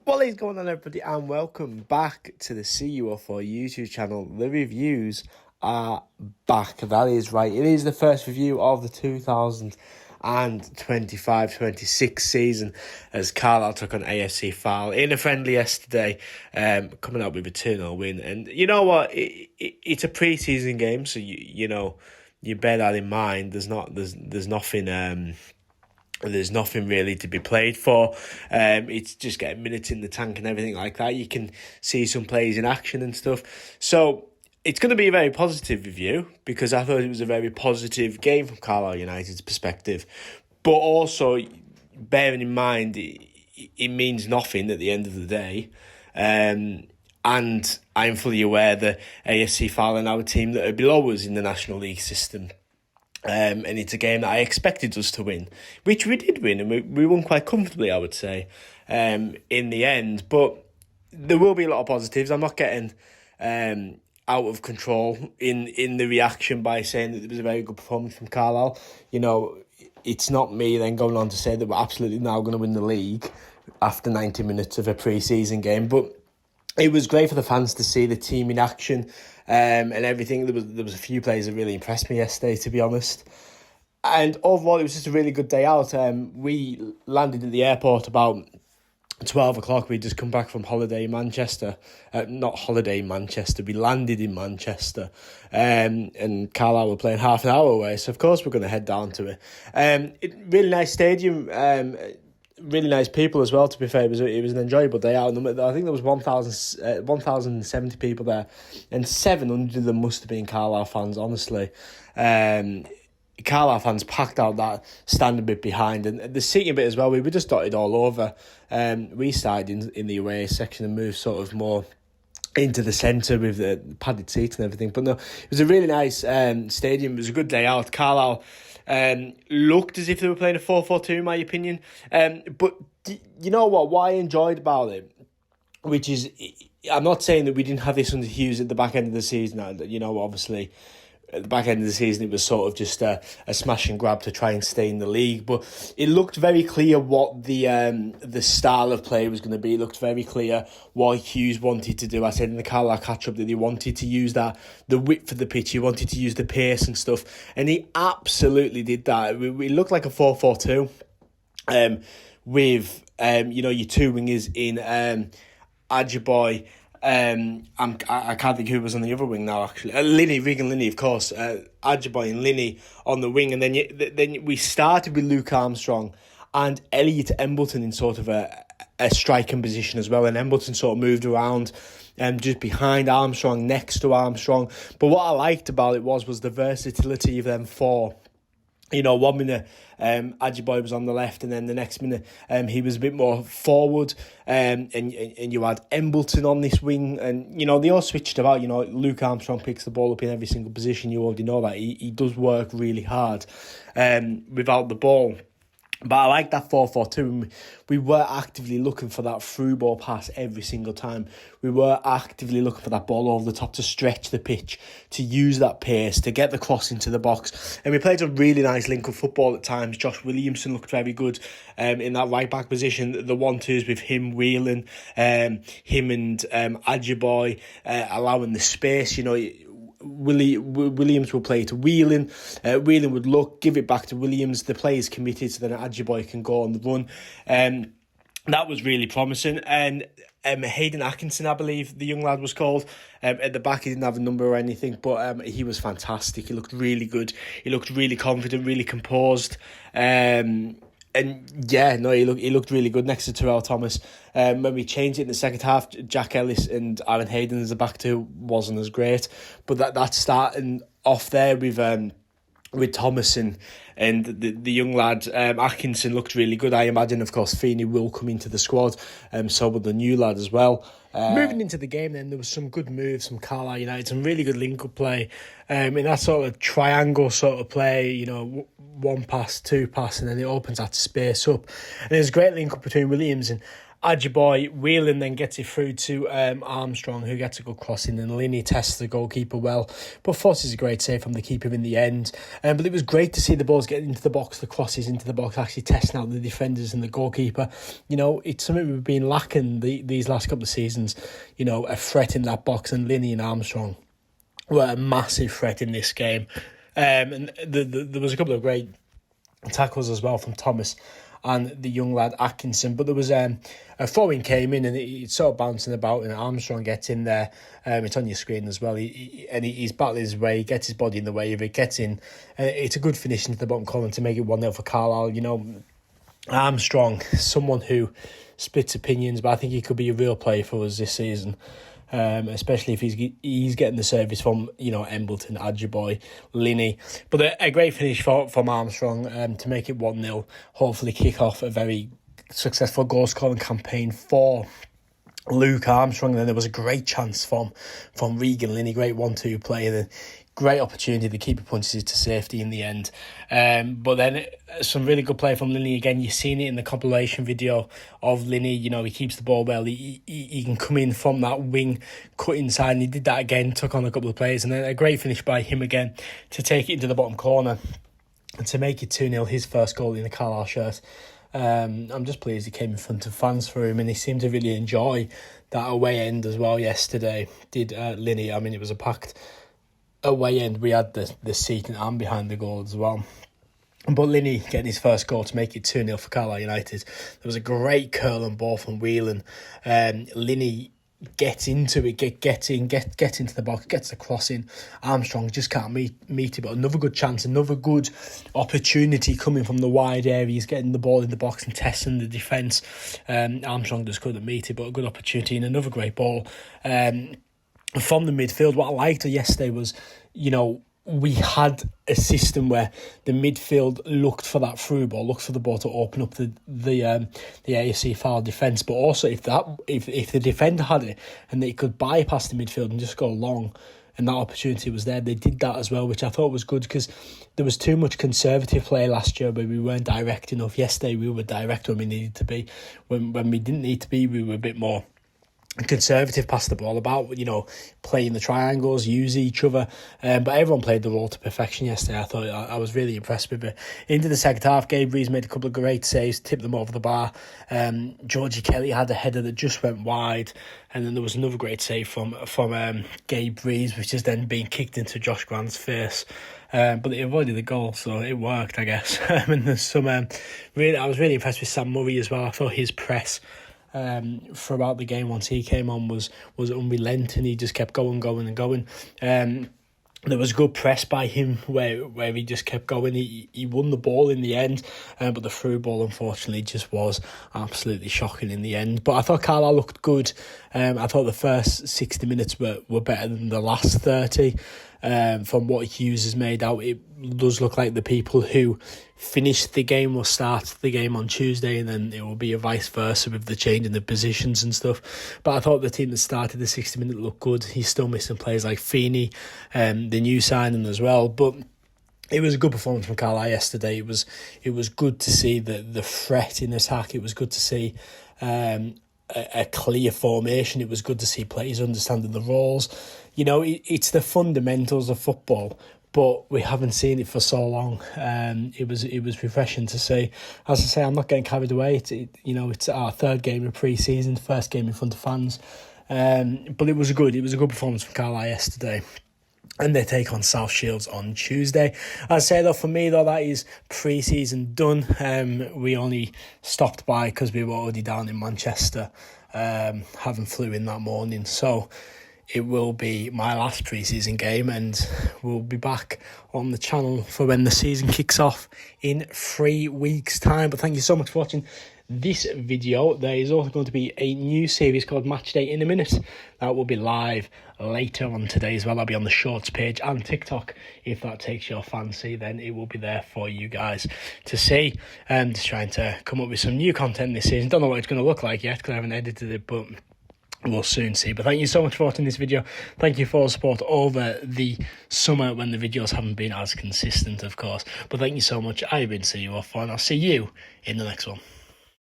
What is going on, everybody, and welcome back to the CUFC YouTube channel. The reviews are back. That is right. It is the first review of the 2025-26 season as Carlisle took on AFC Fylde in a friendly yesterday, coming out with a 2-0 win. And you know what? It's a pre-season game, so you bear that in mind. There's nothing. There's nothing really to be played for. It's just getting minutes in the tank and everything like that. You can see some players in action and stuff. So it's going to be a very positive review because I thought it was a very positive game from Carlisle United's perspective. But also, bearing in mind, it means nothing at the end of the day. And I'm fully aware that AFC Fylde are now a team that are below us in the National League system. And it's a game that I expected us to win, which we did win, and we won quite comfortably, I would say, in the end. But there will be a lot of positives. I'm not getting out of control in the reaction by saying that it was a very good performance from Carlisle. You know, it's not me then going on to say that we're absolutely now going to win the league after 90 minutes of a pre-season game, but it was great for the fans to see the team in action and everything. There was a few players that really impressed me yesterday, to be honest. And overall, it was just a really good day out. We landed at the airport about 12 o'clock. We'd just come back from holiday in Manchester. Not holiday in Manchester. We landed in Manchester. And Carlisle were playing half an hour away. So, of course, we're going to head down to it. Really nice stadium. Really nice people as well, to be fair. It was an enjoyable day out. I think there was 1,070 people there, and 700 of them must have been Carlisle fans, honestly. Carlisle fans packed out that standing bit behind, and the seating bit as well, we were just dotted all over. We started in the away section and moved sort of more into the centre with the padded seats and everything. But no, it was a really nice stadium. It was a good day out. Carlisle looked as if they were playing a 4-4-2, in my opinion. But you know what I enjoyed about it, which is, I'm not saying that we didn't have this under Hughes at the back end of the season. You know, obviously, at the back end of the season, it was sort of just a smash and grab to try and stay in the league. But it looked very clear what the style of play was going to be. It looked very clear what Hughes wanted to do. I said in the Carlisle catch-up that he wanted to use the width of the pitch. He wanted to use the pace and stuff. And he absolutely did that. We looked like a 4-4-2 with, your two wingers in Ajiboye. I can't think who was on the other wing now, actually. Regan Linney, of course. Ajiboye and Linney on the wing. And then we started with Luke Armstrong and Elliot Embleton in sort of a striking position as well. And Embleton sort of moved around just behind Armstrong, next to Armstrong. But what I liked about it was the versatility of them four. You know, 1 minute Ajiboye was on the left, and then the next minute he was a bit more forward, and you had Embleton on this wing, and they all switched about. Luke Armstrong picks the ball up in every single position. You already know that he does work really hard without the ball. But I like that 4-4-2. We were actively looking for that through ball pass every single time. We were actively looking for that ball over the top to stretch the pitch, to use that pace, to get the cross into the box. And we played a really nice link-up football at times. Josh Williamson looked very good in that right-back position. The 1-2s with him wheeling, him and Ajiboye allowing the space, Williams will play to Whelan. Whelan would give it back to Williams. The play is committed, so then Ajiboye can go on the run. That was really promising. And Hayden Atkinson, I believe the young lad was called. At the back, he didn't have a number or anything, but he was fantastic. He looked really good. He looked really confident, really composed. He looked really good next to Terrell Thomas. When we changed it in the second half, Jack Ellis and Aaron Hayden as the back two wasn't as great. But that starting off there with Thomas and the young lad Atkinson looked really good. I imagine, of course, Feeney will come into the squad. So will the new lad as well. Moving into the game then, there was some good moves from Carlisle United, some really good link-up play. In that sort of triangle sort of play, one pass, two pass, and then it opens that space up. And there's a great link-up between Williams and Ajiboy, Whelan then gets it through to Armstrong, who gets a good crossing, and Linney tests the goalkeeper well, but forces a great save from the keeper in the end. But it was great to see the balls getting into the box, the crosses into the box, actually testing out the defenders and the goalkeeper. It's something we've been lacking these last couple of seasons, a threat in that box, and Linney and Armstrong were a massive threat in this game. And there was a couple of great tackles as well from Thomas and the young lad Atkinson, but there was a throw-in came in and it's sort of bouncing about, and Armstrong gets in there. It's on your screen as well. He's battling his way, he gets his body in the way of it, gets in. It's a good finish into the bottom corner to make it 1-0 for Carlisle. Armstrong, someone who splits opinions, but I think he could be a real player for us this season. Especially if he's getting the service from Embleton, Ajiboy, Linney. But a great finish from Armstrong to make it 1-0. Hopefully kick off a very successful goal scoring campaign for Luke Armstrong. And then there was a great chance from Regan Linney, great 1-2 play, and then great opportunity. The keeper punches it to safety in the end. But then some really good play from Linney again. You've seen it in the compilation video of Linney. He keeps the ball well. He can come in from that wing, cut inside, and he did that again, took on a couple of players. And then a great finish by him again to take it into the bottom corner and to make it 2-0, his first goal in the Carlisle shirt. I'm just pleased he came in front of fans for him, and he seemed to really enjoy that away end as well yesterday, did Linney. It was a packed away end. We had the seating and behind the goal as well. But Linney getting his first goal to make it 2-0 for Carlisle United. There was a great curl and ball from Whelan. Linney gets into it, gets into the box, gets the crossing. Armstrong just can't meet it, but another good chance, another good opportunity coming from the wide areas, getting the ball in the box and testing the defence. Armstrong just couldn't meet it, but a good opportunity and another great ball. From the midfield, what I liked yesterday was, we had a system where the midfield looked for that through ball, looked for the ball to open up the AFC Fylde defence. But also, if the defender had it and they could bypass the midfield and just go long, and that opportunity was there, they did that as well, which I thought was good, because there was too much conservative play last year where we weren't direct enough. Yesterday, we were direct when we needed to be. When we didn't need to be, we were a bit more conservative, pass the ball about, playing the triangles, use each other, but everyone played the role to perfection yesterday. I thought I was really impressed with it. Into the second half, Gabe Rees made a couple of great saves, tipped them over the bar. Georgie Kelly had a header that just went wide, and then there was another great save from Gabe Rees, which is then being kicked into Josh Grant's face. But it avoided the goal, so it worked, I guess. And there's some I was really impressed with Sam Murray as well. I thought his press throughout the game once he came on was unrelenting. He just kept going. There was good press by him where he just kept going. He won the ball in the end, but the through ball unfortunately just was absolutely shocking in the end. But I thought Carlisle looked good. I thought the first 60 minutes were better than the last 30. From what Hughes has made out, it does look like the people who finished the game will start the game on Tuesday, and then it will be a vice versa with the change in the positions and stuff. But I thought the team that started the 60-minute looked good. He's still missing players like Feeney, the new signing as well. But it was a good performance from Carlisle yesterday. It was good to see the threat in attack. It was good to see a clear formation. It was good to see players understanding the roles. It's the fundamentals of football, but we haven't seen it for so long. It was refreshing to see. As I say, I'm not getting carried away. It's our third game of pre-season, first game in front of fans. But it was a good performance from Carlisle yesterday. And they take on South Shields on Tuesday. I'd say, though, for me, that is pre-season done. We only stopped by because we were already down in Manchester, having flew in that morning. So it will be my last pre-season game, and we'll be back on the channel for when the season kicks off in 3 weeks' time. But thank you so much for watching this video. There is also going to be a new series called Matchday in a Minute that will be live later on today as well. I'll be on the Shorts page and TikTok. If that takes your fancy, then it will be there for you guys to see. Just trying to come up with some new content this season. Don't know what it's going to look like yet because I haven't edited it, but we'll soon see. But thank you so much for watching this video. Thank you for the support over the summer when the videos haven't been as consistent, of course. But thank you so much. I've been seeing you off, and I'll see you in the next one.